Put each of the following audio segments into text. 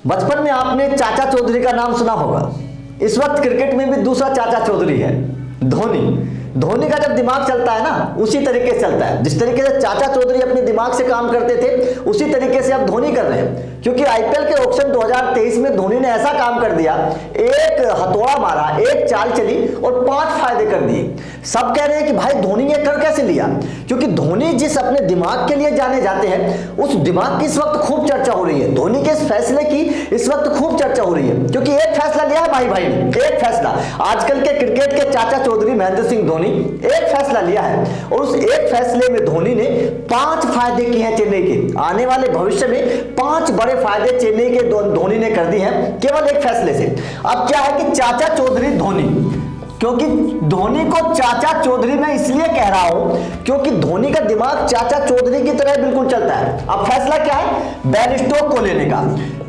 बचपन में आपने चाचा चौधरी का नाम सुना होगा। इस वक्त क्रिकेट में भी दूसरा चाचा चौधरी है, धोनी। धोनी का जब दिमाग चलता है ना, उसी तरीके से चलता है। जिस तरीके से चाचा चौधरी अपने दिमाग से काम करते थे, उसी तरीके से अब धोनी कर रहे हैं। क्योंकि आईपीएल के ऑक्शन 2023 में धोनी ने ऐसा काम कर दिया, एक हथौड़ा मारा, एक चाल चली और 5 फायदे कर दिए। सब कह रहे हैं कि भाई धोनी ने कर कैसे लिया, क्योंकि धोनी जिस अपने दिमाग के लिए जाने जाते हैं, उस दिमाग की इस वक्त खूब चर्चा हो रही है। धोनी के इस फैसले की इस वक्त खूब चर्चा हो रही है, क्योंकि एक फैसला लिया है भाई ने, एक फैसला। आजकल के क्रिकेट के चाचा चौधरी महेंद्र सिंह धोनी एक फैसला लिया है, और उस एक फैसले में धोनी ने 5 फायदे किए हैं चेन्नई के। आने वाले भविष्य में 5 बड़े फायदे चेन्नई के धोनी ने कर दिए हैं केवल एक फैसले से। अब क्या है कि चाचा चौधरी धोनी, क्योंकि धोनी को चाचा चौधरी मैं इसलिए कह रहा हूं क्योंकि धोनी का दिमाग चाचा चौधरी की तरह बिल्कुल चलता है। अब फैसला क्या है? बेन स्टोक को लेने का।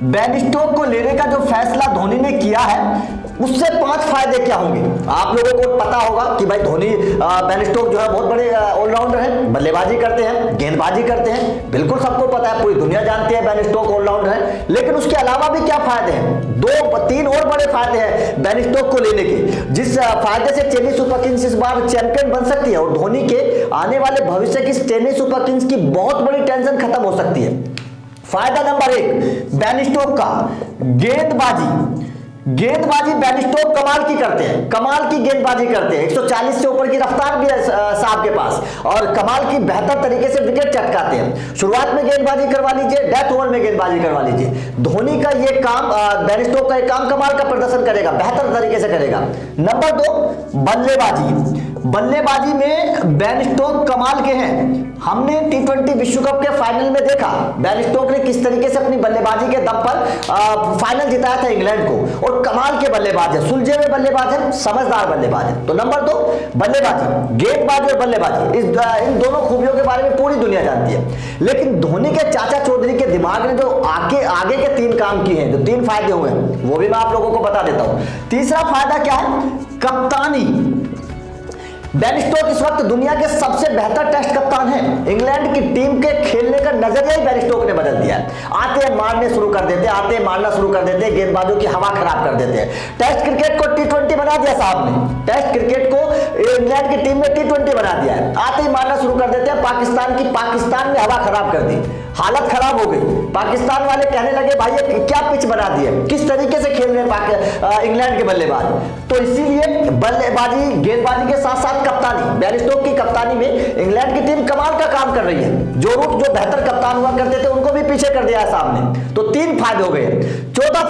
बेन स्टोक को लेने का जो फैसला धोनी ने किया है, उससे 5 फायदे क्या होंगे आप लोगों को पता होगा कि भाई धोनी, बेन स्टोक जो है बहुत बड़े ऑलराउंडर हैं, बल्लेबाजी करते हैं, गेंदबाजी करते हैं, बिल्कुल सबको पता है, पूरी दुनिया जानती है बेन स्टोक ऑलराउंडर है। लेकिन उसके अलावा भी क्या फायदे हैं? 2-3 और बड़े फायदे हैं बेन स्टोक को लेने के, जिस फायदे से चेन्नई सुपर किंग्स इस बार चैंपियन बन सकती है, और धोनी के आने वाले भविष्य की चेन्नई सुपर किंग्स की बहुत बड़ी टेंशन खत्म हो सकती है। फायदा नंबर 1 बेन स्टोक का, गेंदबाजी। गेंदबाजी बेन स्टोक कमाल की करते हैं, कमाल की गेंदबाजी करते हैं। 140 से ऊपर की रफ्तार भी है साहब के पास, और कमाल की बेहतर तरीके से विकेट चटकाते हैं। शुरुआत में गेंदबाजी करवा लीजिए, डेथ ओवर में गेंदबाजी करवा लीजिए। धोनी का ये काम, बेन स्टोक का ये काम कमाल का प्रदर्शन करेगा, बेहतर तरीके से करेगा। नंबर 2 बल्लेबाजी। बल्लेबाजी में बेन स्टोक कमाल के हैं। हमने T20 विश्व कप के फाइनल में देखा बेन स्टोक ने किस तरीके से अपनी बल्लेबाजी के दम पर फाइनल जिताया था इंग्लैंड को, और कमाल के बल्लेबाज है, सुलझे हुए बल्लेबाज है, समझदार बल्लेबाज है। तो नंबर 2 बल्लेबाजी, गेंदबाजी और बल्लेबाजी, इन दोनों खूबियों के बारे में पूरी दुनिया जानती है। लेकिन धोनी के चाचा चौधरी के दिमाग ने जो आगे के 3 काम किए हैं, जो 3 फायदे हुए हैं, वो भी मैं आप लोगों को बता देता हूं। तीसरा फायदा क्या है? कप्तानी। बेन स्टोक इस वक्त दुनिया के सबसे बेहतर टेस्ट कप्तान है। इंग्लैंड की टीम के खेलने का नजरिया ही बेन स्टोक ने बदल दिया है। आते हैं मारने शुरू कर देते हैं, आते हैं मारना शुरू कर देते हैं, गेंदबाजों की हवा खराब कर देते हैं। टेस्ट क्रिकेट को T20 बना दिया साहब ने, टेस्ट क्रिकेट को इंग्लैंड की टीम ने T20 बना दिया है। आते ही मारना शुरू कर देते हैं। पाकिस्तान ने हवा खराब कर दी, हालत खराब हो गई। पाकिस्तान वाले कहने लगे भाई ये क्या पिच बना दी है, किस तरीके से खेल रहे हैं इंग्लैंड के बल्लेबाज। तो इसीलिए बल्लेबाजी, गेंदबाजी के साथ साथ कप्तानी, बेन स्टोक की कप्तानी में इंग्लैंड की टीम कमाल का काम कर रही है। जो बेहतर कप्तान हुआ करते थे उनको भी पीछे कर दिया है सामने। तो 3 फायदे हो गए। चौथा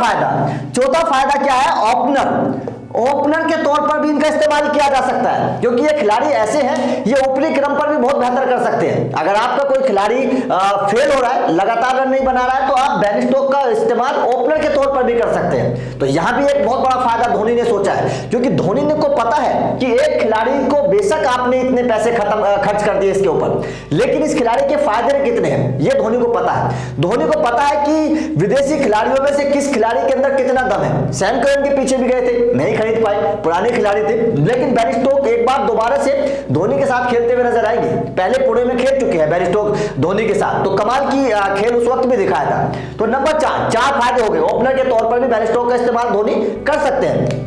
फायदा क्या है? ओपनर के तौर पर भी इनका इस्तेमाल किया जा सकता है, क्योंकि ये खिलाड़ी ऐसे हैं, ये ऊपरी क्रम पर भी बहुत बेहतर कर सकते हैं। अगर आपका कोई खिलाड़ी फेल हो रहा है, लगातार रन नहीं बना रहा है, तो आप बेन स्टोक का इस्तेमाल ओपनर के तौर पर भी कर सकते हैं। तो यहां भी एक बहुत बड़ा फायदा धोनी ने सोचा है, क्योंकि धोनी ने को पता है कि एक खिलाड़ी को बेशक आपने इतने पैसे खर्च कर दिए इसके ऊपर, लेकिन इस खिलाड़ी के फायदे कितने हैं ये धोनी को पता है। धोनी को पता है कि विदेशी खिलाड़ियों में से किस खिलाड़ी के अंदर कितना दम है। सैम करन के पीछे भी गए थे, नहीं खरीद पाए, पुराने खिलाड़ी थे, लेकिन बेन स्टोक एक बार दोबारा से धोनी के साथ खेलते हुए नजर आएंगे। पहले पुणे में खेल चुके हैं बेन स्टोक धोनी के साथ, तो कमाल की खेल उस वक्त भी दिखाया था। तो नंबर 4 फायदे हो गए। ओपनर के तौर पर भी बेन स्टोक का इस्तेमाल धोनी कर सकते हैं।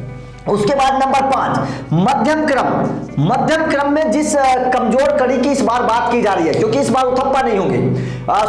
उसके बाद नंबर 5 मध्यम क्रम में जिस कमजोर कड़ी की इस बार बात की जा रही है, क्योंकि इस बार उथप्पा नहीं होंगे।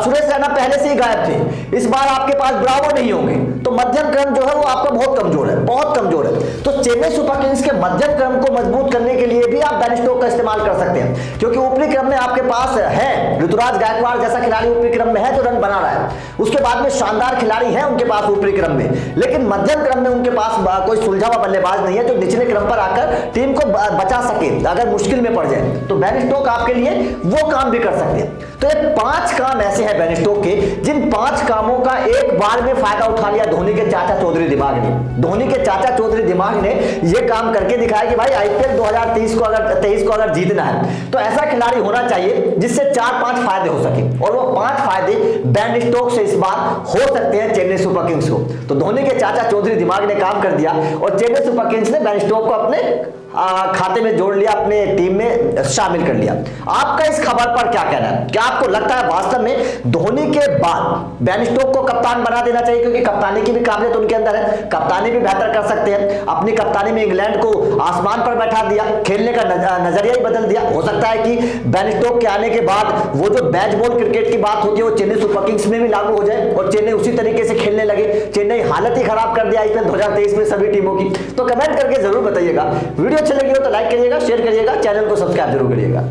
सुरेश रैना पहले से ही गायब थे, इस बार आपके पास ब्रावो नहीं होंगे, तो मध्यम क्रम जो है वो आपका बहुत कमजोर है, बहुत कमजोर है। तो चेन्नई सुपर किंग्स के मध्यम क्रम को मजबूत करने के लिए भी आप बेन स्टोक का इस्तेमाल कर सकते हैं, क्योंकि ऊपरी क्रम में आपके पास है ऋतुराज गायकवाड़ जैसा खिलाड़ी ऊपरी क्रम में है जो रन बना रहा है। उसके बाद में शानदार खिलाड़ी है उनके पास ऊपरी क्रम में, लेकिन मध्यम क्रम में उनके पास कोई सुलझा हुआ बल्लेबाज नहीं है जो निचले क्रम पर आकर टीम को बचा सके अगर मुश्किल में पड़ जाए। तो बेन स्टोक आपके लिए वो काम भी कर सकते हैं। तो ये 5 काम ऐसे हैं बेन स्टोक के, जिन 5 कामों का एक बार में फायदा उठा लिया धोनी के चाचा चौधरी दिमाग ने। धोनी के चाचा चौधरी दिमाग ने ये काम करके दिखाया कि भाई आईपीएल 2023 को अगर जीतना है तो ऐसा खिलाड़ी होना चाहिए जिससे 4-5 फायदे हो सके, और वो 5 फायदे बेन स्टोक से इस बार हो सकते हैं चेन्नई सुपर किंग्स को। तो धोनी के चाचा चौधरी दिमाग ने काम कर दिया और चेन्नई सुपर किंग्स ने बेन स्टोक को अपने खाते में जोड़ लिया। अपने टीम में शामिल कर लिया। आपका इस खबर पर क्या कहना है? क्या आपको लगता है वास्तव में धोनी के बाद बेन स्टोक्स को कप्तान बना देना चाहिए? क्योंकि कप्तानी की भी काबिलियत उनके अंदर है, कप्तानी भी बेहतर कर सकते हैं। अपनी कप्तानी में इंग्लैंड को आसमान पर बैठा दिया, खेलने का नजरिया ही बदल दिया। हो सकता है कि बेन स्टोक्स के आने के बाद वो जो बैच बॉल क्रिकेट की बात होती है वो चेन्नई सुपर किंग्स में भी लागू हो जाए और चेन्नई उसी तरीके से खेलने लगे। चेन्नई हालत ही खराब कर दिया आईपीएल 2023 में सभी टीमों की। तो कमेंट करके जरूर बताइएगा। वीडियो अच्छी लगी हो तो लाइक करिएगा, शेयर करिएगा, चैनल को सब्सक्राइब जरूर करिएगा।